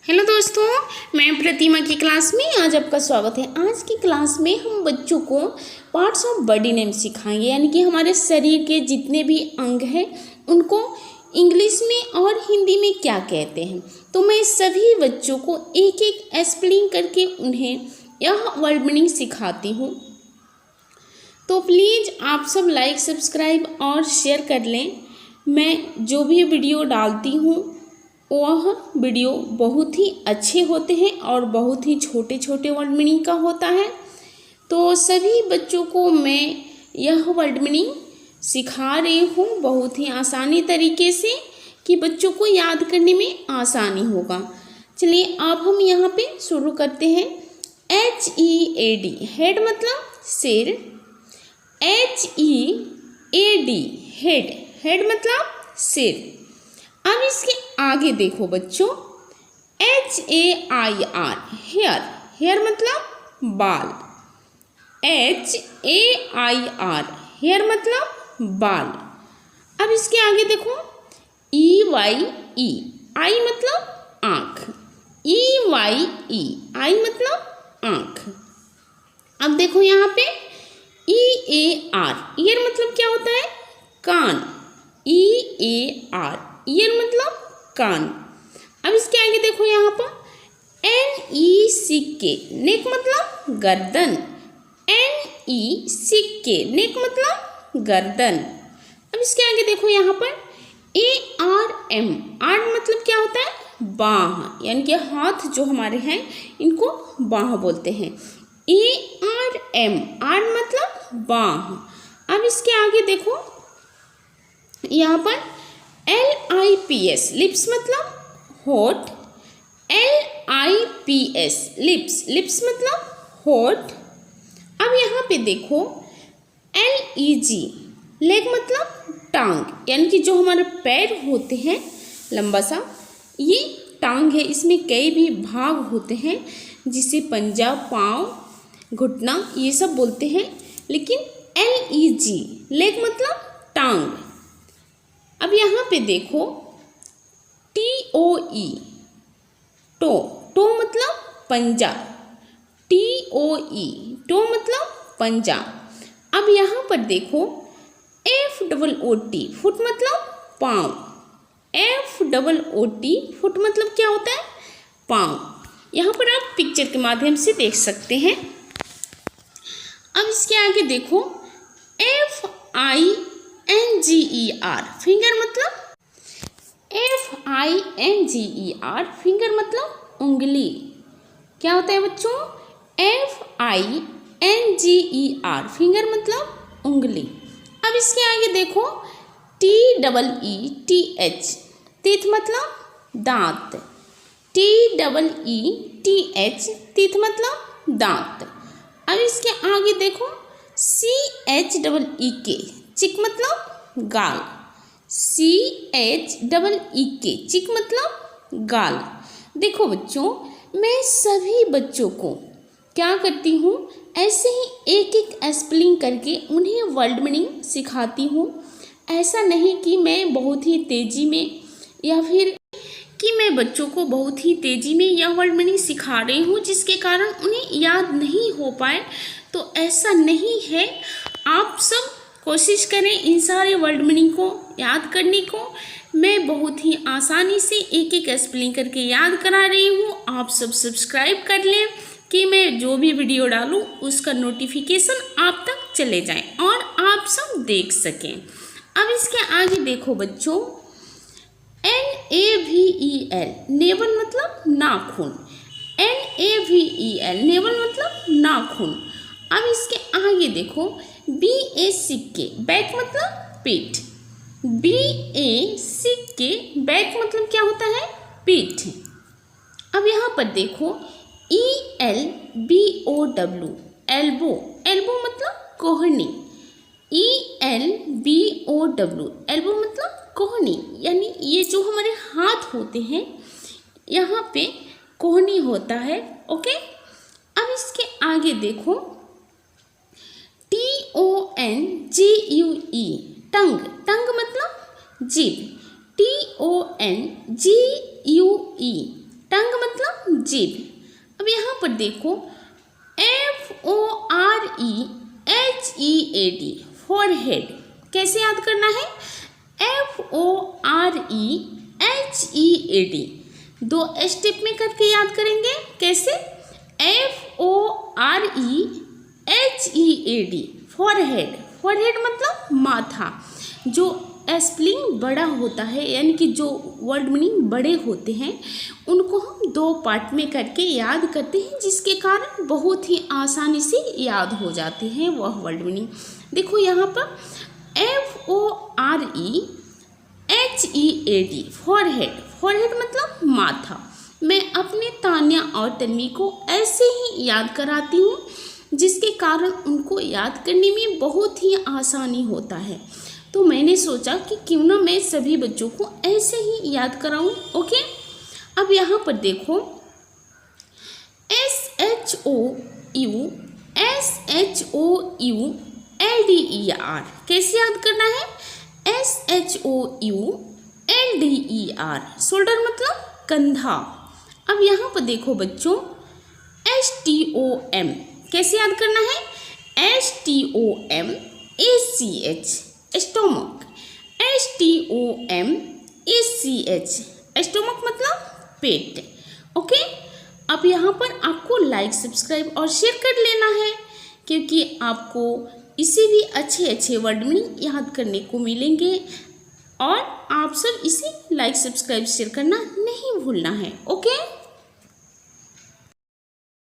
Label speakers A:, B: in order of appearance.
A: Hello दोस्तों, मैं प्रतिमा की क्लास में आज आपका स्वागत है। आज की क्लास में हम बच्चों को पार्ट्स ऑफ बॉडी नेम सिखाएंगे, यानी कि हमारे शरीर के जितने भी अंग हैं उनको इंग्लिश में और हिंदी में क्या कहते हैं। तो मैं सभी बच्चों को एक एक स्पेलिंग करके उन्हें यह वर्ड मीनिंग सिखाती हूँ। तो प्लीज़ आप सब लाइक, सब्सक्राइब और शेयर कर लें। मैं जो भी वीडियो डालती हूँ वह वीडियो बहुत ही अच्छे होते हैं और बहुत ही छोटे छोटे वर्ड मीनिंग का होता है। तो सभी बच्चों को मैं यह वर्ड मीनिंग सिखा रही हूँ बहुत ही आसानी तरीके से कि बच्चों को याद करने में आसानी होगा। चलिए अब हम यहाँ पे शुरू करते हैं। HEAD हेड मतलब सिर। HEAD हेड, हेड मतलब सिर। अब इसके आगे देखो बच्चों, HAIR हेयर, हेयर मतलब बाल। HAIR हेयर मतलब बाल। अब इसके आगे देखो EYE, आई मतलब आँख। EYE आई मतलब आँख। अब देखो यहाँ पे EAR, ईयर मतलब क्या होता है? कान। EAR ईयर मतलब कान। अब इसके आगे देखो यहाँ पर NECK नेक मतलब गर्दन। NECK नेक मतलब गर्दन। अब इसके आगे देखो यहाँ पर ARM, आर्म मतलब क्या होता है? बाँह, यानी कि हाथ जो हमारे हैं इनको बाँह बोलते हैं। ARM आर्म मतलब बाँह। अब इसके आगे देखो यहाँ पर LIPS लिप्स मतलब होठ। LIPS लिप्स, लिप्स मतलब होठ। अब यहाँ पे देखो LEG लेग मतलब टांग, यानी कि जो हमारे पैर होते हैं लंबा सा, ये टांग है। इसमें कई भी भाग होते हैं जिसे पंजा, पाँव, घुटना ये सब बोलते हैं, लेकिन LEG लेग मतलब टांग। अब यहाँ पे देखो TOE टो, टो मतलब पंजा। TOE टो मतलब पंजा। अब यहाँ पर देखो FOOT फुट मतलब पाँव। FOOT फुट मतलब क्या होता है? पाँव। यहाँ पर आप पिक्चर के माध्यम से देख सकते हैं। अब इसके आगे देखो FINGER फिंगर मतलब FINGER फिंगर मतलब उंगली। क्या होता है बच्चों? FINGER फिंगर मतलब उंगली। अब इसके आगे देखो TEETH तीथ मतलब दांत। TEETH तीथ मतलब दांत। अब इसके आगे देखो CHEEK चिक मतलब गाल। CHEEK चिक मतलब गाल। देखो बच्चों, मैं सभी बच्चों को क्या करती हूँ, ऐसे ही एक एक स्पेलिंग करके उन्हें वर्ड मीनिंग सिखाती हूँ। ऐसा नहीं कि मैं बहुत ही तेज़ी में या फिर कि मैं बच्चों को बहुत ही तेज़ी में यह वर्ड मीनिंग सिखा रही हूँ जिसके कारण उन्हें याद नहीं हो पाए। तो ऐसा नहीं है। आप सब कोशिश करें इन सारे वर्ड मीनिंग को याद करने को। मैं बहुत ही आसानी से एक एक स्पेलिंग करके याद करा रही हूँ। आप सब सब्सक्राइब कर लें कि मैं जो भी वीडियो डालूँ उसका नोटिफिकेशन आप तक चले जाए और आप सब देख सकें। अब इसके आगे देखो बच्चों NAVEL नेवल मतलब नाखून। NAVEL नेवल मतलब नाखून। अब इसके आगे देखो BACK बैक मतलब पीठ। BACK बैक मतलब क्या होता है? पीठ। अब यहाँ पर देखो ELBOW एल्बो, एल्बो मतलब कोहनी। ELBOW एल्बो मतलब कोहनी, यानी ये जो हमारे हाथ होते हैं यहाँ पे कोहनी होता है। ओके। अब इसके आगे देखो TONGUE टंग, टंग मतलब जीभ। TONGUE टंग मतलब जीभ। अब यहाँ पर देखो FOREHEAD फॉरहेड कैसे याद करना है? FOREHEAD 2 स्टेप में करके याद करेंगे। कैसे? FOREHEAD forehead. फॉरहेड मतलब माथा। जो स्पेलिंग बड़ा होता है यानी कि जो वर्ड मीनिंग बड़े होते हैं उनको हम 2 पार्ट में करके याद करते हैं, जिसके कारण बहुत ही आसानी से याद हो जाते हैं वह वर्ड मीनिंग। देखो यहाँ पर FOREHEAD फॉरहेड। फॉरहेड मतलब माथा। मैं अपने तान्या और तन्वी को ऐसे ही याद कराती हूँ, जिसके कारण उनको याद करने में बहुत ही आसानी होता है। तो मैंने सोचा कि क्यों ना मैं सभी बच्चों को ऐसे ही याद कराऊं। ओके, अब यहाँ पर देखो SHOULDER कैसे याद करना है? SHOULDER शोल्डर मतलब कंधा। अब यहाँ पर देखो बच्चों STOM कैसे याद करना है? STOMACH stomach. STOMACH स्टोमक मतलब पेट। ओके, अब यहाँ पर आपको लाइक, सब्सक्राइब और शेयर कर लेना है, क्योंकि आपको इसे भी अच्छे अच्छे वर्ड मीनिंग याद करने को मिलेंगे। और आप सब इसे लाइक, सब्सक्राइब, शेयर करना नहीं भूलना है। ओके।